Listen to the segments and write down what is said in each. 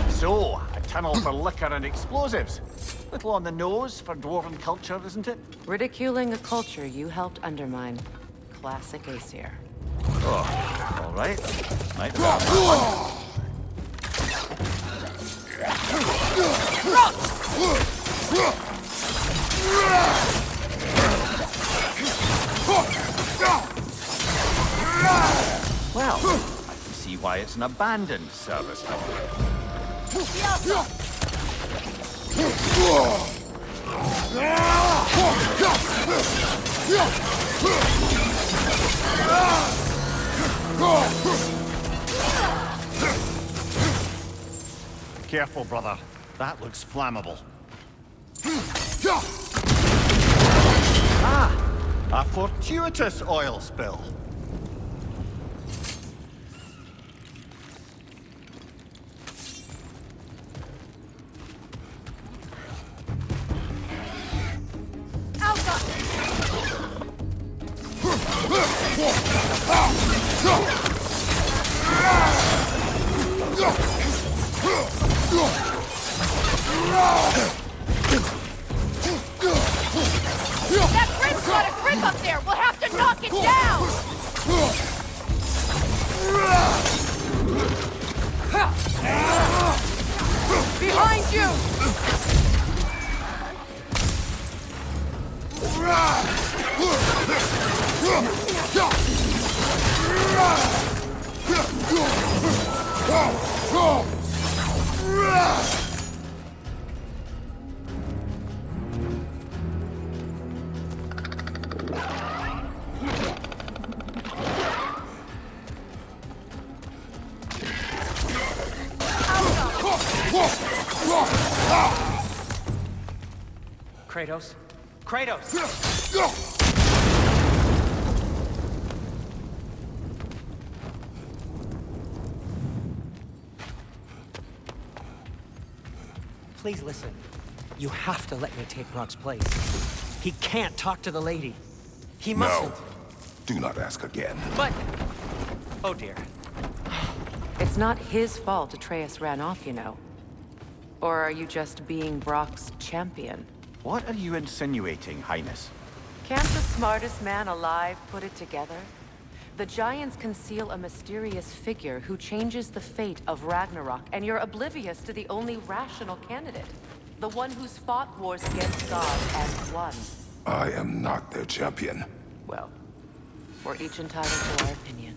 So, a tunnel for liquor and explosives. Little on the nose for dwarven culture, isn't it? Ridiculing a culture you helped undermine. Classic Aesir. Oh, all right. Might have that one. Well, I can see why it's an abandoned service tower. Careful, brother. That looks flammable. Ah, a fortuitous oil spill. That bridge's got a grip up there! We'll have to knock it down! Behind you! Kratos? Kratos! Please listen. You have to let me take Rock's place. He can't talk to the lady. He mustn't. No. Do not ask again. But... Oh dear. It's not his fault Atreus ran off, you know. Or are you just being Brock's champion? What are you insinuating, Highness? Can't the smartest man alive put it together? The Giants conceal a mysterious figure who changes the fate of Ragnarok, and you're oblivious to the only rational candidate. The one who's fought wars against God and won. I am not their champion. Well, we're each entitled to our opinion.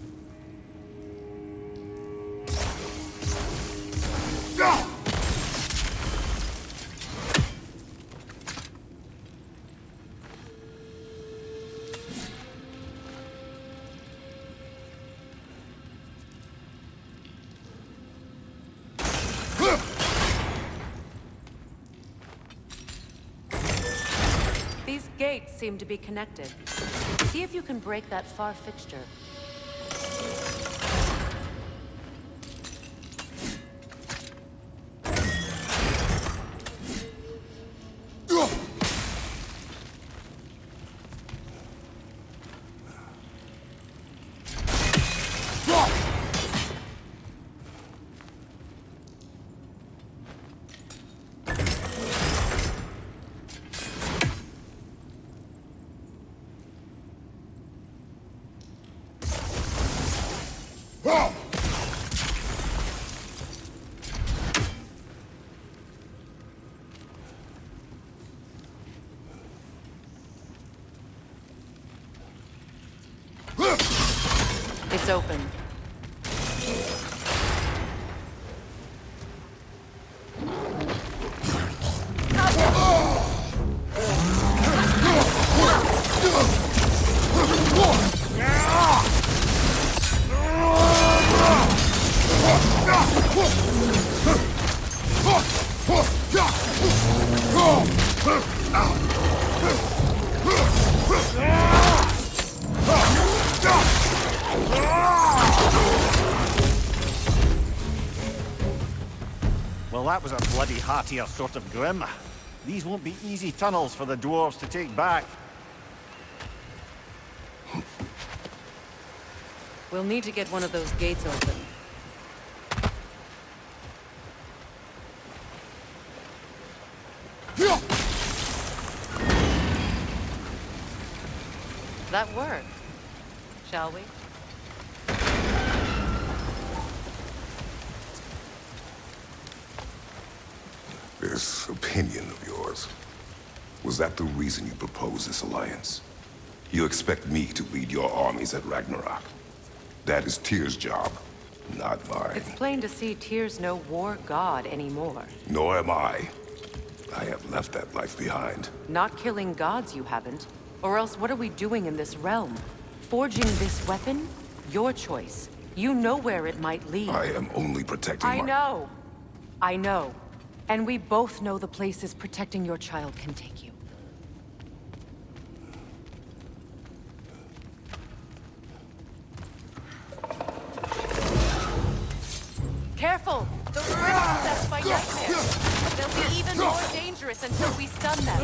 These gates seem to be connected. See if you can break that far fixture. It's open. Well, that was a bloody heartier sort of grim. These won't be easy tunnels for the dwarves to take back. We'll need to get one of those gates open. that work? Shall we? This opinion of yours, was that the reason you proposed this alliance? You expect me to lead your armies at Ragnarok? That is Tyr's job, not mine. It's plain to see Tyr's no war god anymore. Nor am I. I have left that life behind. Not killing gods, you haven't. Or else what are we doing in this realm? Forging this weapon? Your choice. You know where it might lead. I am only protecting my... I know. And we both know the places protecting your child can take you. Careful! Those rifts possessed by nightmares. They'll be even more dangerous until we stun them.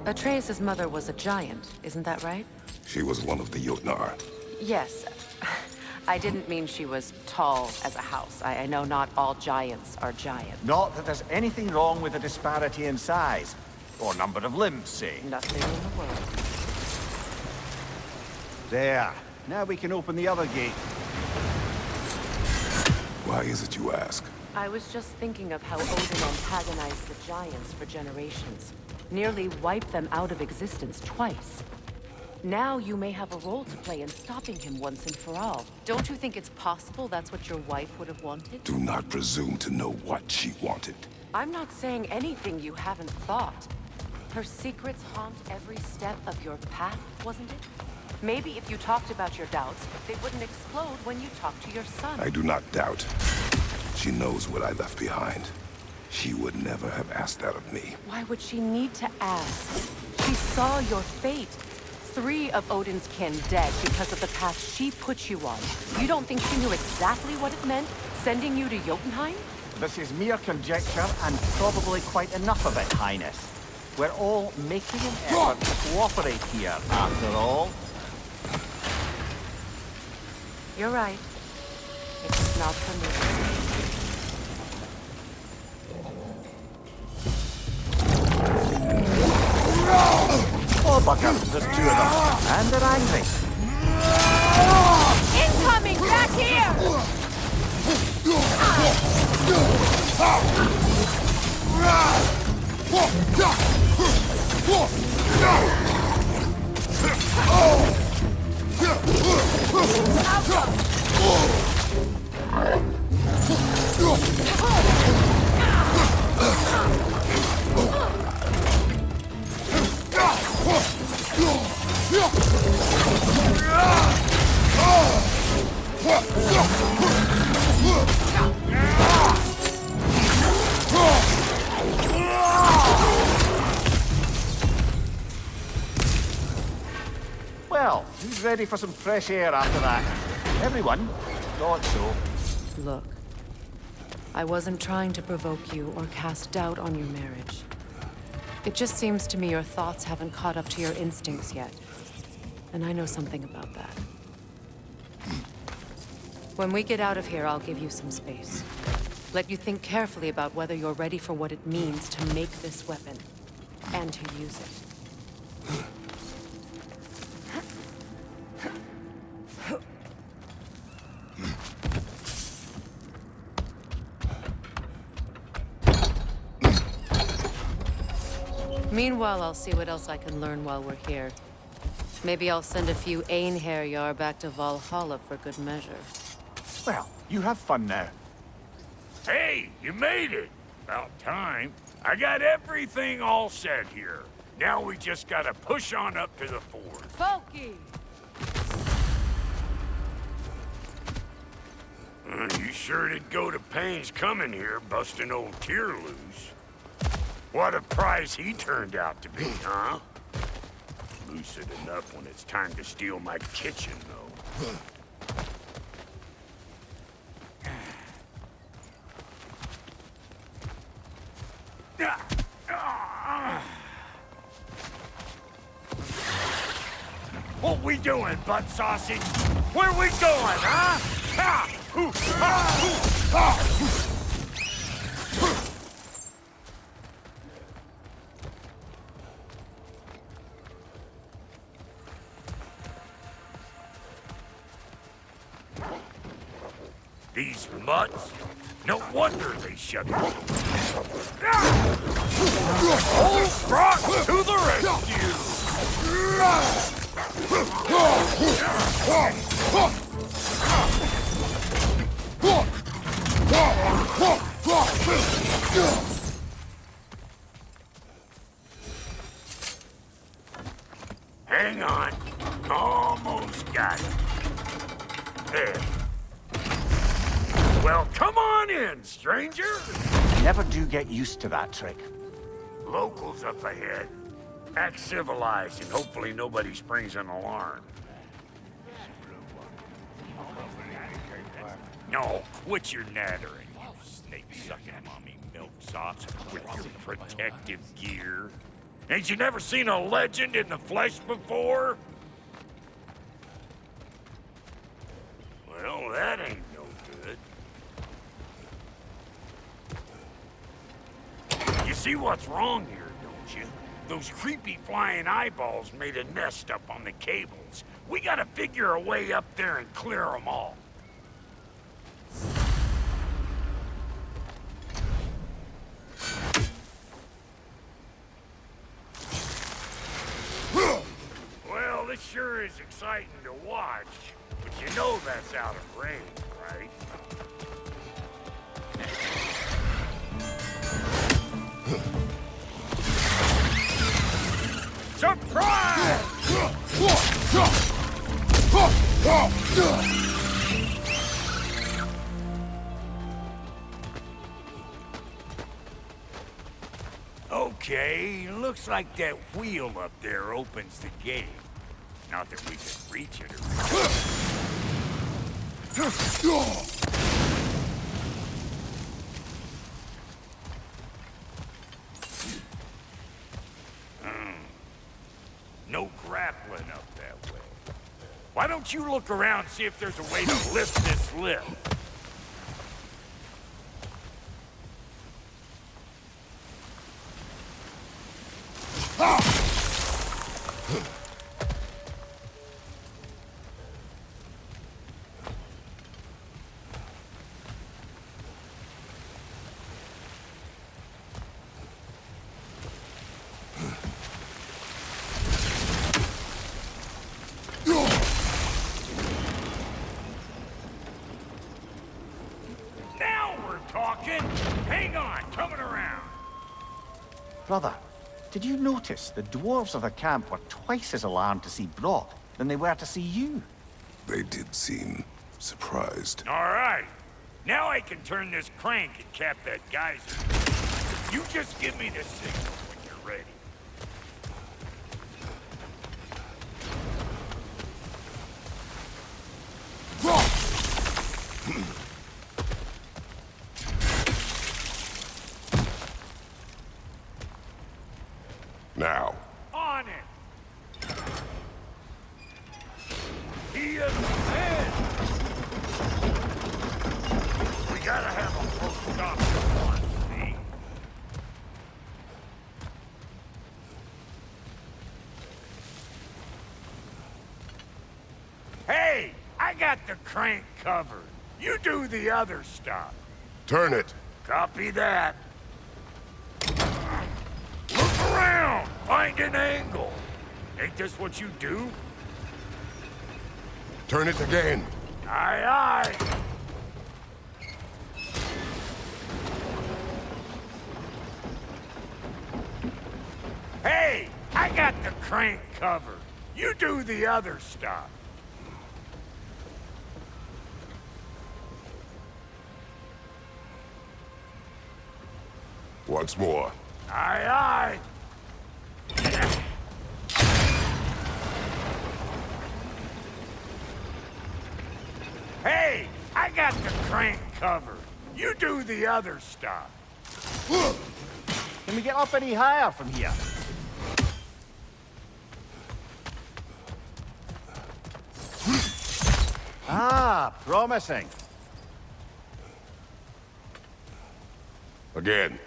Atreus' mother was a giant, isn't that right? She was one of the Jotnar. Yes. I didn't mean she was tall as a house. I know not all giants are giant. Not that there's anything wrong with the disparity in size, or number of limbs, say. Nothing in the world. There. Now we can open the other gate. Why is it you ask? I was just thinking of how Odin antagonized the giants for generations. Nearly wiped them out of existence twice. Now you may have a role to play in stopping him once and for all. Don't you think it's possible that's what your wife would have wanted? Do not presume to know what she wanted. I'm not saying anything you haven't thought. Her secrets haunt every step of your path, wasn't it? Maybe if you talked about your doubts, they wouldn't explode when you talked to your son. I do not doubt. She knows what I left behind. She would never have asked that of me. Why would she need to ask? She saw your fate. 3 of Odin's kin dead because of the path she put you on. You don't think she knew exactly what it meant, sending you to Jotunheim? This is mere conjecture, and probably quite enough of it, Highness. We're all making an effort to cooperate here, after all. You're right. It's not for me. Oh, bugger, there's 2 of them, and they're angry. Incoming! Back here! Well, who's ready for some fresh air after that? Everyone? Thought so. Look, I wasn't trying to provoke you or cast doubt on your marriage. It just seems to me your thoughts haven't caught up to your instincts yet. And I know something about that. When we get out of here, I'll give you some space. Let you think carefully about whether you're ready for what it means to make this weapon, and to use it. Meanwhile, I'll see what else I can learn while we're here. Maybe I'll send a few Einherjar back to Valhalla for good measure. Well, you have fun now. Hey, you made it! About time. I got everything all set here. Now we just gotta push on up to the fort. Folky! You sure did go to pains coming here, busting old Tyr loose. What a prize he turned out to be, huh? Lucid enough when it's time to steal my kitchen, though. What we doing, butt sausage? Where we going, huh? Ha! Hoo! Ha! Hoo! Ha! These mutts? No wonder they shut me. Old Brock to the rescue! Hang on. Almost got it. There. Well, come on in, stranger. Never do get used to that trick. Locals up ahead. Act civilized, and hopefully nobody springs an alarm. No, quit your nattering, you snake-sucking mommy milksops with your protective gear. Ain't you never seen a legend in the flesh before? Well, that ain't no good. You see what's wrong here, don't you? Those creepy flying eyeballs made a nest up on the cables. We gotta figure a way up there and clear them all. Well, this sure is exciting to watch, but you know that's out of range, right? Surprise! Okay, looks like that wheel up there opens the gate. Not that we can reach it No grappling up that way. Why don't you look around and see if there's a way to lift this lift? Hang on, coming around. Brother, did you notice the dwarves of the camp were twice as alarmed to see Brock than they were to see you? They did seem surprised. All right. Now I can turn this crank and cap that geyser. You just give me the signal when you're ready. Now. On it! He is dead! We gotta have a close stop at once, see? Hey! I got the crank covered. You do the other stuff. Turn it. Copy that. Look around! Find an angle. Ain't this what you do? Turn it again. Aye, aye. Hey, I got the crank covered. You do the other stuff. Once more. Aye, aye. Hey, I got the crank covered. You do the other stuff. Can we get up any higher from here? Ah, promising. Again.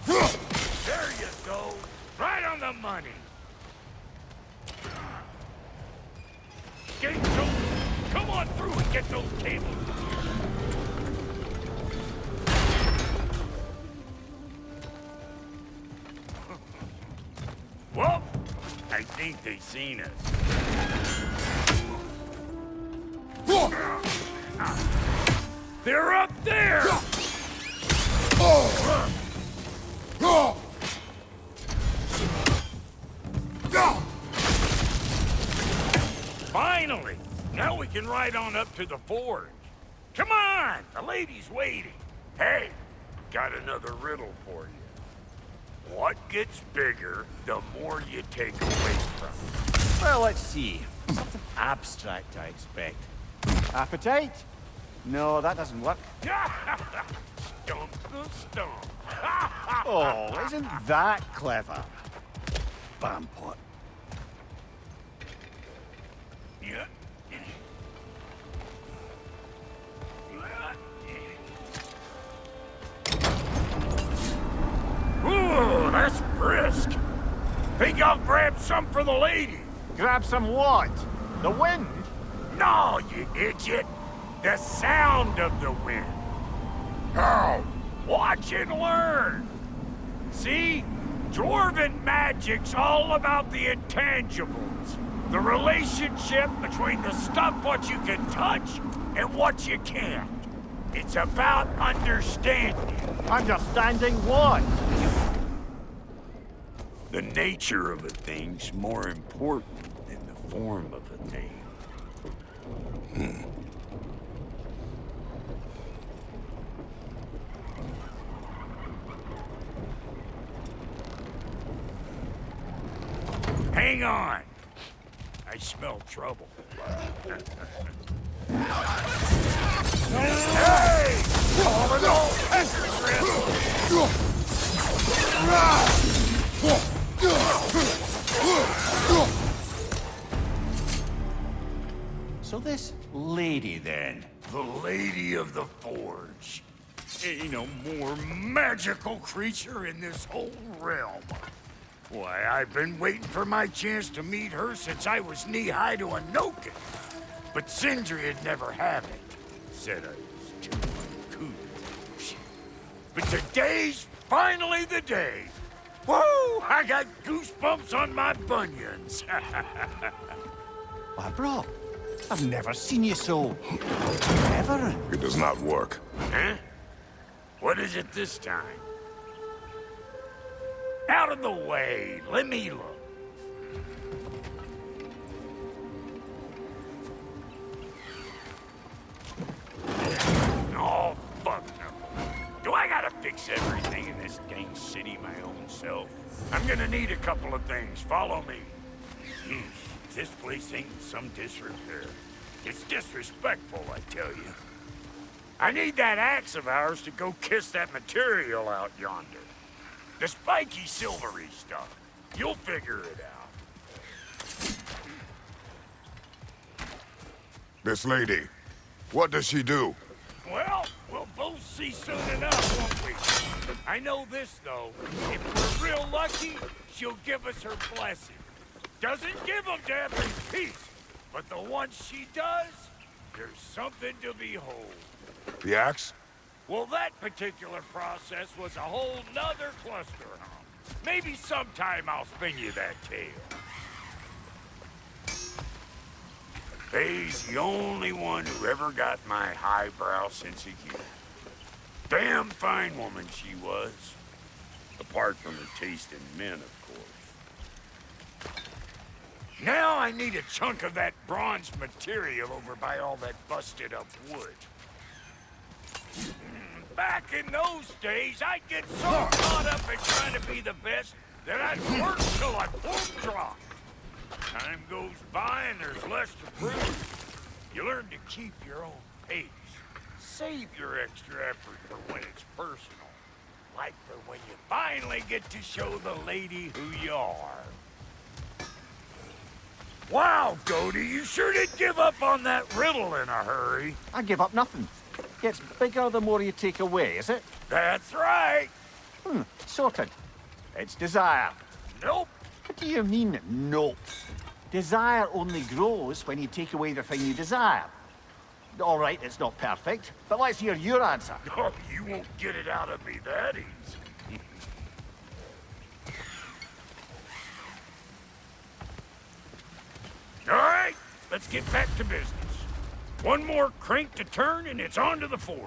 There you go. Right on the money. Gates open. Come on through and get those cables. Well, I think they seen us. They're up there! Finally! Now we can ride on up to the forge. Come on! The lady's waiting. Hey, got another riddle for you. What gets bigger, the more you take away from it? Well, let's see. Something abstract, I expect. Appetite? No, that doesn't work. Stump the stump. Oh, isn't that clever? Bampot. Yeah. Ooh, that's brisk. Think I'll grab some for the lady. Grab some what? The wind? No, you idiot. The sound of the wind. How? Watch and learn. See? Dwarven magic's all about the intangibles. The relationship between the stuff what you can touch and what you can't. It's about understanding. Understanding what? The nature of a thing's more important than the form of a thing. Hang on. I smell trouble. Hey! All in all, So this lady, then? the Lady of the Forge. Ain't no more magical creature in this whole realm. Why, I've been waiting for my chance to meet her since I was knee-high to a Noken. But Sindri'd never have it. Said I was too uncouth. But today's finally the day. Woo! I got goosebumps on my bunions. Why, bro, I've never seen you so... Ever. It does not work. Huh? What is it this time? Out of the way. Let me look. Oh, fuck no. Do I gotta fix everything in this dang city my own self? I'm gonna need a couple of things. Follow me. This place ain't in some disrepair. It's disrespectful, I tell you. I need that axe of ours to go kiss that material out yonder. The spiky, silvery stuff. You'll figure it out. This lady, what does she do? Well, we'll both see soon enough, won't we? I know this, though. If we're real lucky, she'll give us her blessing. Doesn't give them to every piece, but the ones she does, there's something to behold. The axe? Well, that particular process was a whole nother cluster hump. Maybe sometime I'll spin you that tale. Faye's the only one who ever got my highbrow sense of humor. Damn fine woman she was. Apart from her taste in men, of course. Now I need a chunk of that bronze material over by all that busted up wood. Back in those days, I'd get so caught up in trying to be the best that I'd work till I won't drop. Time goes by and there's less to prove. You learn to keep your own pace. Save your extra effort for when it's personal. Like for when you finally get to show the lady who you are. Wow, Cody, you sure did give up on that riddle in a hurry. I give up nothing. Gets bigger the more you take away, is it? That's right. Sorted. It's desire. Nope. What do you mean, nope? Desire only grows when you take away the thing you desire. All right, it's not perfect, but let's hear your answer. Oh, you won't get it out of me that easy. All right, let's get back to business. One more crank to turn and it's on to the forge.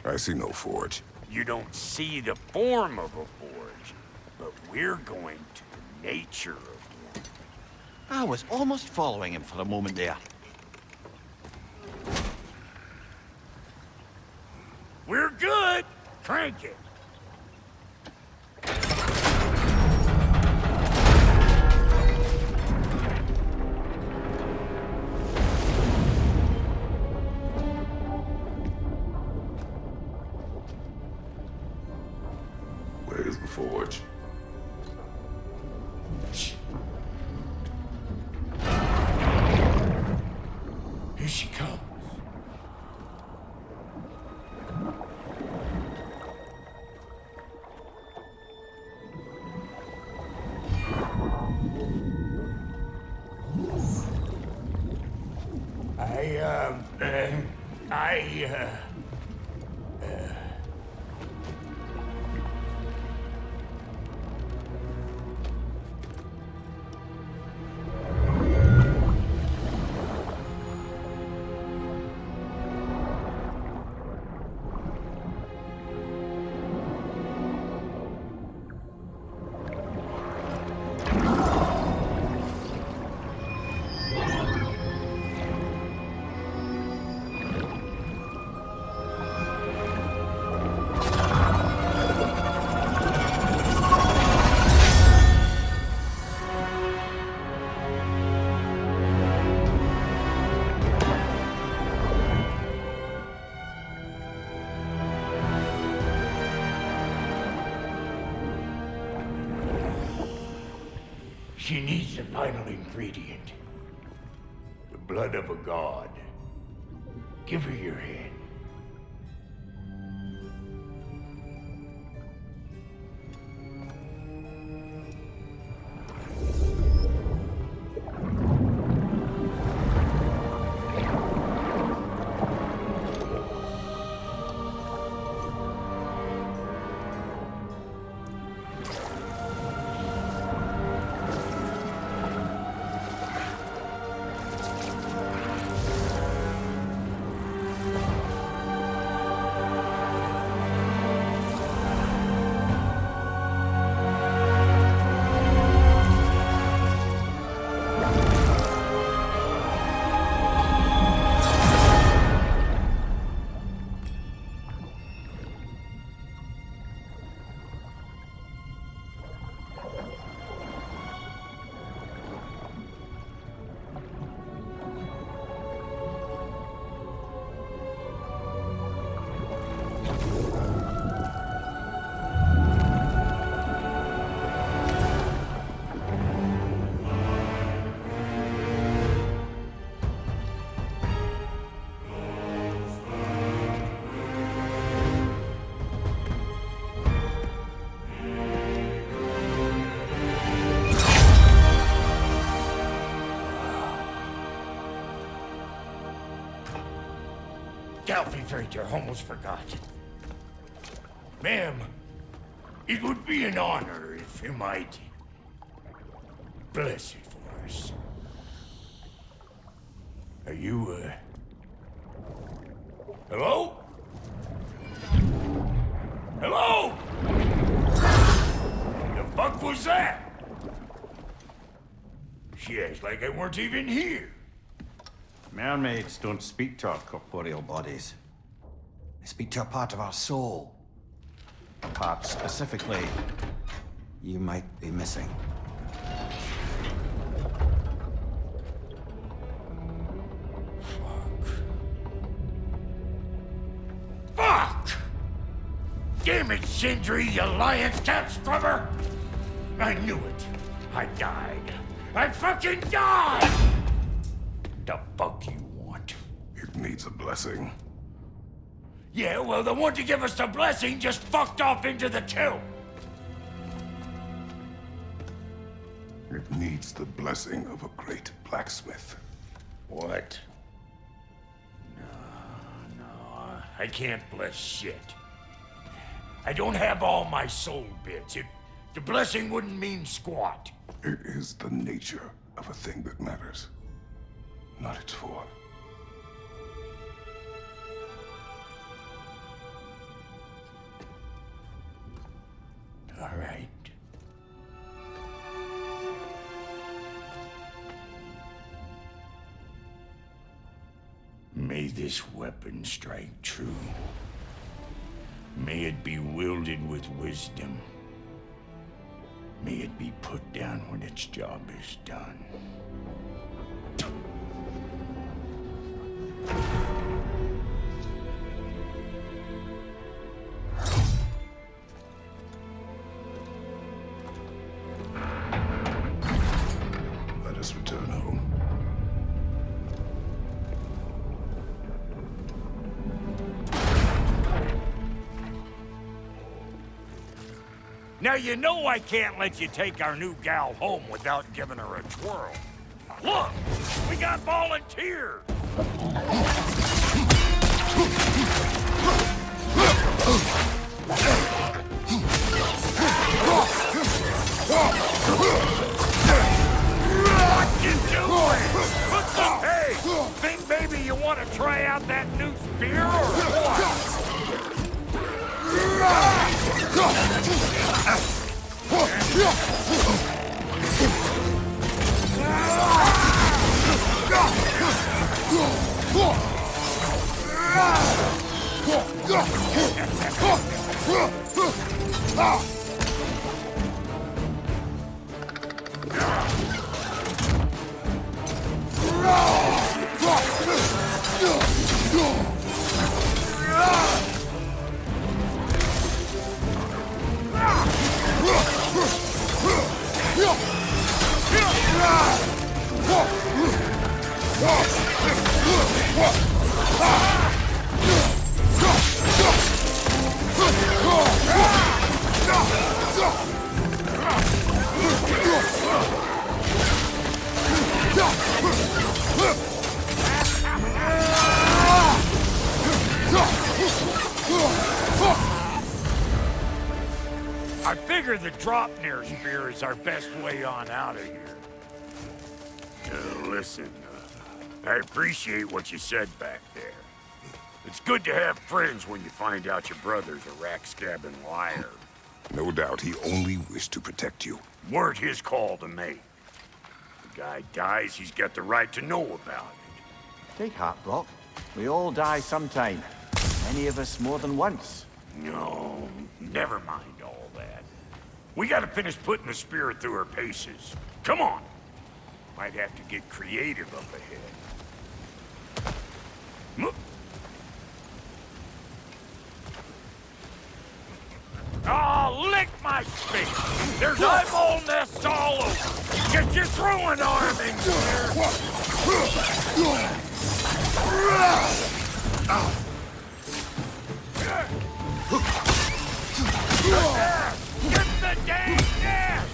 I see no forge. You don't see the form of a forge, but we're going to the nature of one. I was almost following him for a moment there. We're good. Crank it. Where's the forge? Here she comes. She needs the final ingredient. The blood of a god. Give her your hand. afraid I almost forgot. Ma'am, it would be an honor if you might bless it for us. Are you, hello? Hello? The fuck was that? She acts like I weren't even here. Mermaids don't speak to our corporeal bodies. They speak to a part of our soul. A part specifically you might be missing. Fuck! Damn it, Sindri, you Alliance cat scrubber! I knew it. I died. I fucking died! The fuck you want? It needs a blessing. Yeah, well, the one to give us the blessing just fucked off into the tomb. It needs the blessing of a great blacksmith. What? No, I can't bless shit. I don't have all my soul bits. The blessing wouldn't mean squat. It is the nature of a thing that matters, not its form. All right. May this weapon strike true. May it be wielded with wisdom. May it be put down when its job is done. Let us return home. Now you know I can't let you take our new gal home without giving her a twirl. Look, we got volunteers. What you doing? Put some hay. Think maybe you want to try out that new spear or what? I figure the drop near spear is our best way on out of here. Listen, I appreciate what you said back there. It's good to have friends when you find out your brother's a rack-stabbing liar. No doubt he only wished to protect you. Weren't his call to make. The guy dies, he's got the right to know about it. Take heart, Brock. We all die sometime. Many of us more than once. No, never mind all that. We gotta finish putting the spirit through her paces. Come on. Might have to get creative up ahead. Oh, lick my face! There's eyeball nests all over! Get your throwing arm in here! Get the dang nest!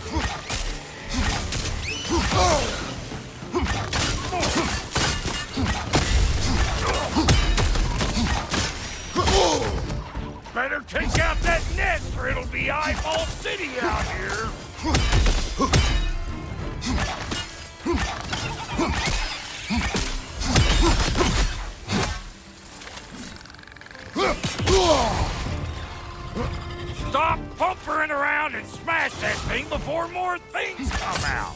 before more things come out.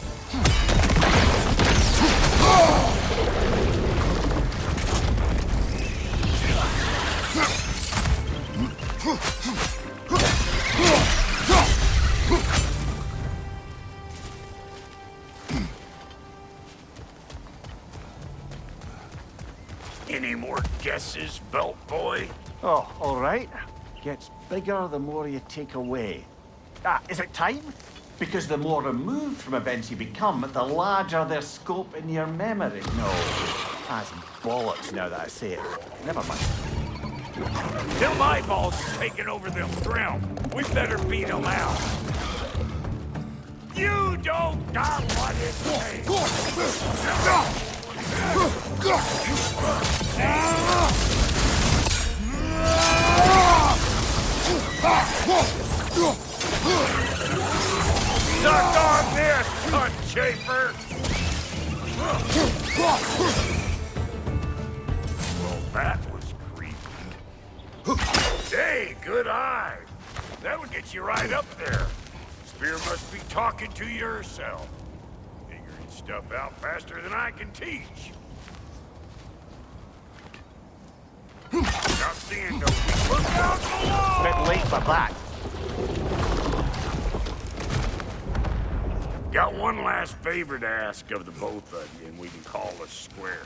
Any more guesses, belt boy? Oh, all right. Gets bigger the more you take away. Ah, is it time? Because the more removed from events you become, the larger their scope in your memory. No, that's bollocks now that I say it. Never mind. Them eyeballs are taking over them realm. We better beat them out. You don't got what it takes. Suck on this, cunt chafer! Well, that was creepy. Hey, good eye. That would get you right up there. Spear must be talking to you herself. Figuring stuff out faster than I can teach. Not seeing no... Look out below! Bit late for that. Got one last favor to ask of the both of you, and we can call us square.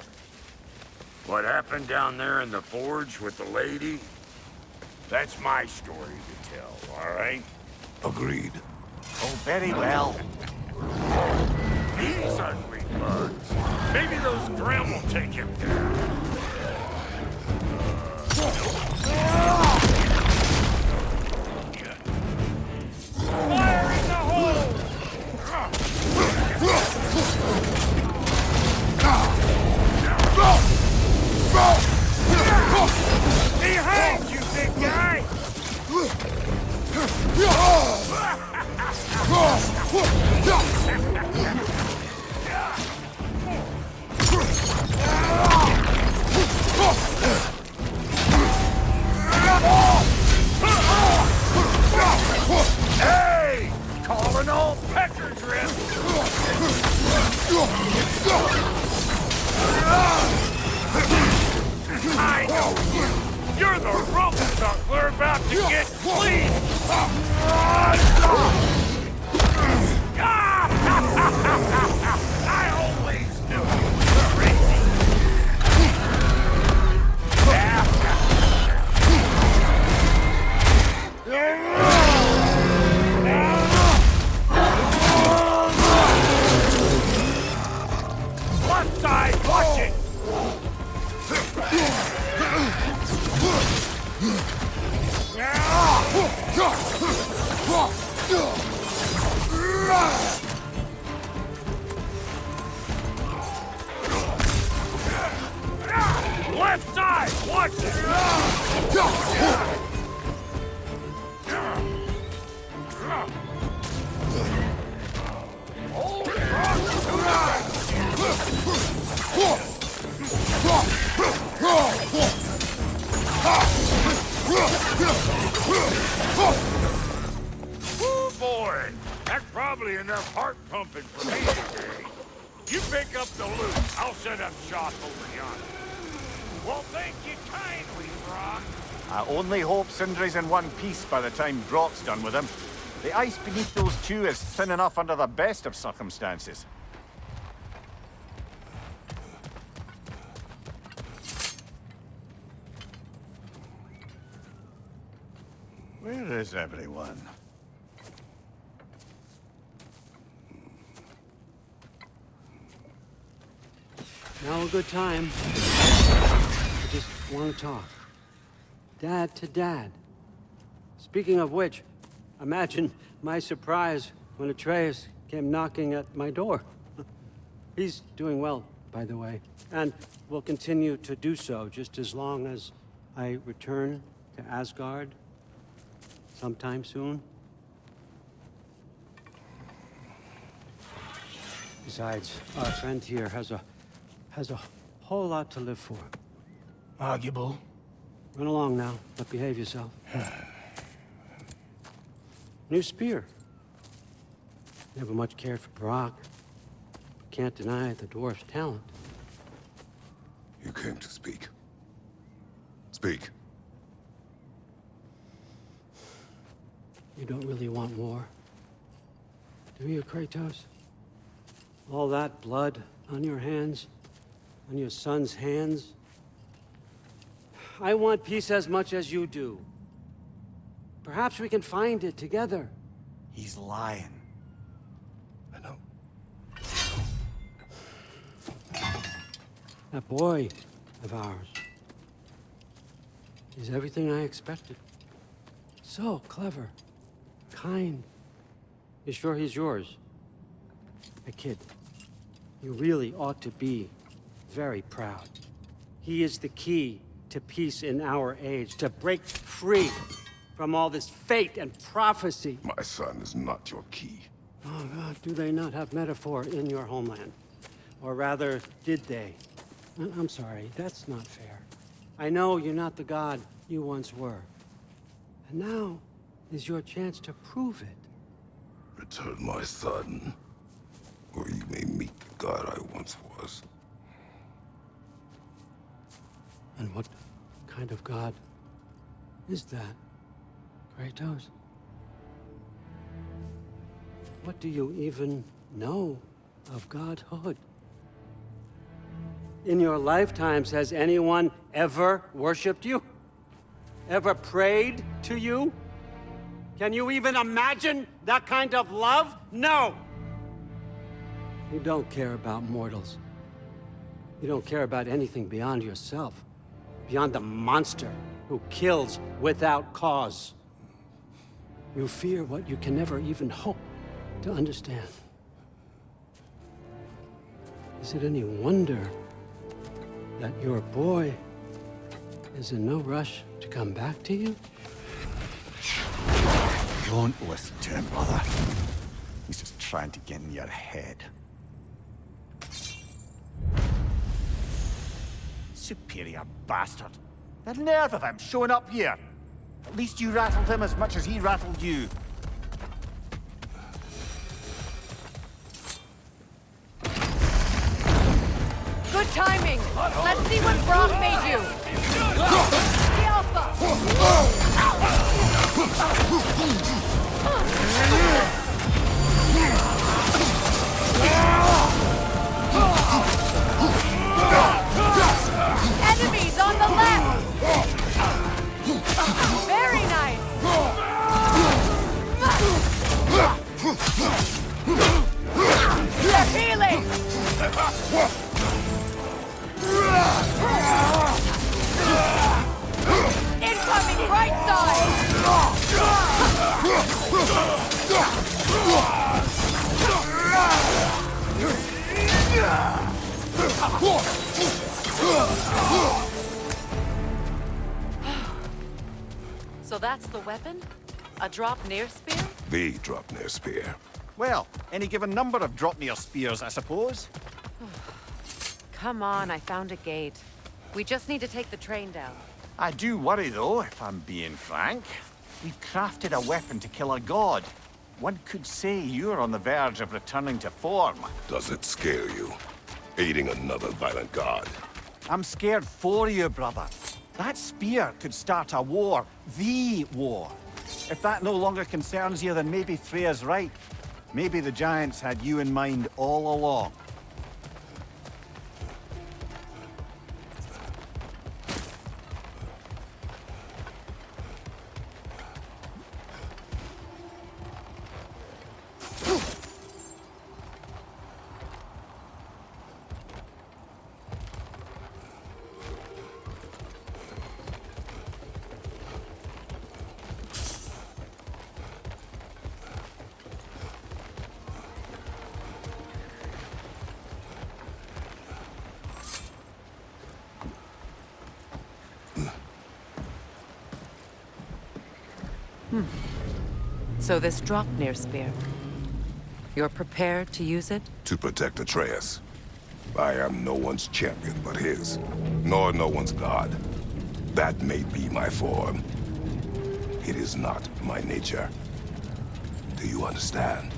What happened down there in the forge with the lady? That's my story to tell, all right? Agreed. Oh, very well. These ugly bugs. Maybe those Grim will take him down. Fire in the hole! Behind you, big guy! Hey! Calling all pecker drip! I know you! You're the rumble we're about to get clean! I always knew you were crazy! Left side, watch it! Left side, watch it! Hold cross tonight! Woo, boy! That's probably enough heart pumping for me today. You pick up the loot. I'll set up shop over yonder. Well, thank you kindly, Brock. I only hope Sindri's in one piece by the time Brock's done with him. The ice beneath those two is thin enough under the best of circumstances. Where is everyone? Now a good time. I just want to talk. Dad to Dad. Speaking of which, imagine my surprise when Atreus came knocking at my door. He's doing well, by the way, and will continue to do so just as long as I return to Asgard sometime soon. Besides, our friend here has a whole lot to live for. Arguable. Run along now, but behave yourself. New spear. Never much cared for Brock. Can't deny the dwarf's talent. You came to speak. Speak. You don't really want war, do you, Kratos? All that blood on your hands, on your son's hands. I want peace as much as you do. Perhaps we can find it together. He's lying. I know. That boy of ours is everything I expected. So clever, kind. You sure he's yours? A kid. You really ought to be very proud. He is the key to peace in our age, to break free from all this fate and prophecy. My son is not your key. Oh, God, do they not have metaphor in your homeland? Or rather, did they? I'm sorry, that's not fair. I know you're not the god you once were. And now is your chance to prove it. Return my son, or you may meet the god I once was. And what kind of god is that, Kratos? What do you even know of godhood? In your lifetimes, has anyone ever worshipped you? Ever prayed to you? Can you even imagine that kind of love? No! You don't care about mortals. You don't care about anything beyond yourself. Beyond the monster who kills without cause. You fear what you can never even hope to understand. Is it any wonder that your boy is in no rush to come back to you? Don't listen to him, brother. He's just trying to get in your head. Superior bastard. The nerve of him showing up here. At least you rattled him as much as he rattled you. Good timing. Let's see what Brock made you. The Alpha. Enemies on the left. Very nice. They're healing. Incoming right side! So that's the weapon? A drop-near spear? The Dropnir spear. Well, any given number of Dropnir spears, I suppose. Come on, I found a gate. We just need to take the train down. I do worry, though, if I'm being frank. We've crafted a weapon to kill a god. One could say you're on the verge of returning to form. Does it scare you? Aiding another violent god? I'm scared for you, brother. That spear could start a war. The war. If that no longer concerns you, then maybe Freya's right. Maybe the Giants had you in mind all along. So this Dropnir spear, you're prepared to use it? To protect Atreus. I am no one's champion but his, nor no one's god. That may be my form. It is not my nature. Do you understand?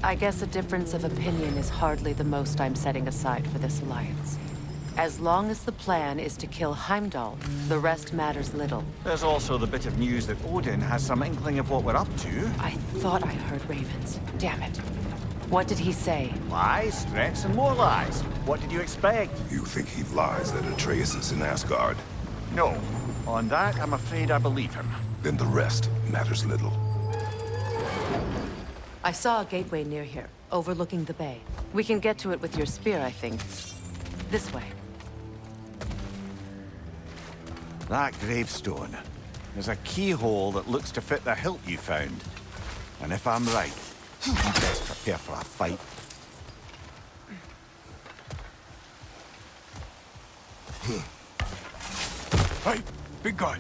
I guess a difference of opinion is hardly the most I'm setting aside for this alliance. As long as the plan is to kill Heimdall, the rest matters little. There's also the bit of news that Odin has some inkling of what we're up to. I thought I heard ravens. Damn it. What did he say? Lies, threats, and more lies. What did you expect? You think he lies that Atreus is in Asgard? No. On that, I'm afraid I believe him. Then the rest matters little. I saw a gateway near here, overlooking the bay. We can get to it with your spear, I think. This way. That gravestone is a keyhole that looks to fit the hilt you found. And if I'm right, you best prepare for a fight. Hey, big guy.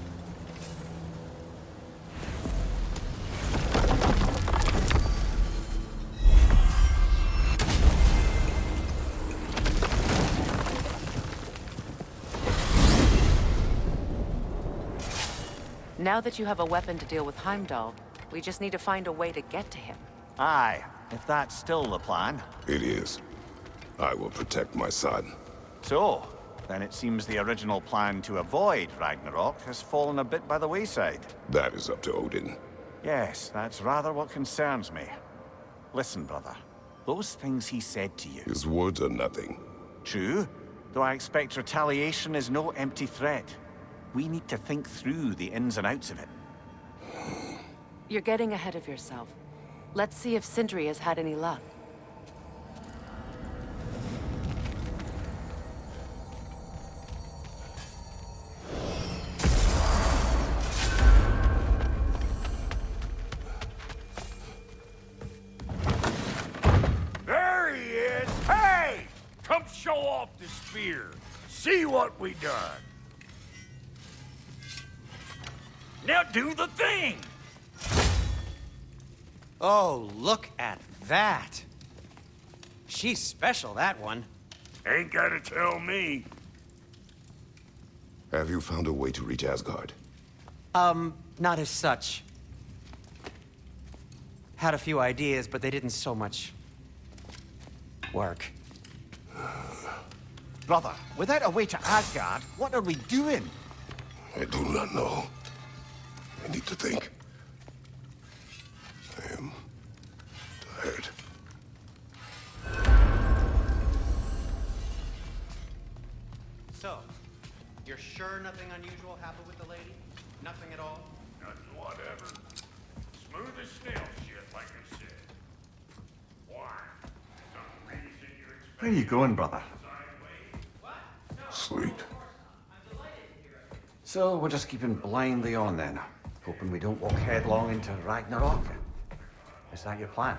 Now that you have a weapon to deal with Heimdall, we just need to find a way to get to him. Aye, if that's still the plan. It is. I will protect my son. So, then it seems the original plan to avoid Ragnarok has fallen a bit by the wayside. That is up to Odin. Yes, that's rather what concerns me. Listen, brother. Those things he said to you. His words are nothing. True, though I expect retaliation is no empty threat. We need to think through the ins and outs of it. You're getting ahead of yourself. Let's see if Sindri has had any luck. There he is! Hey! Come show off the spear. See what we done. Now do the thing! Oh, look at that. She's special, that one. Ain't gotta tell me. Have you found a way to reach Asgard? Not as such. Had a few ideas, but they didn't so much work. Brother, without a way to Asgard, what are we doing? I do not know. I need to think. I am tired. So, you're sure nothing unusual happened with the lady? Nothing at all? Nothing whatever. Smooth as snail shit, like I said. Why? Some reason you're expecting... Where are you going, brother? Sleep. So we're just keeping blindly on then, hoping we don't walk headlong into Ragnarok. Is that your plan?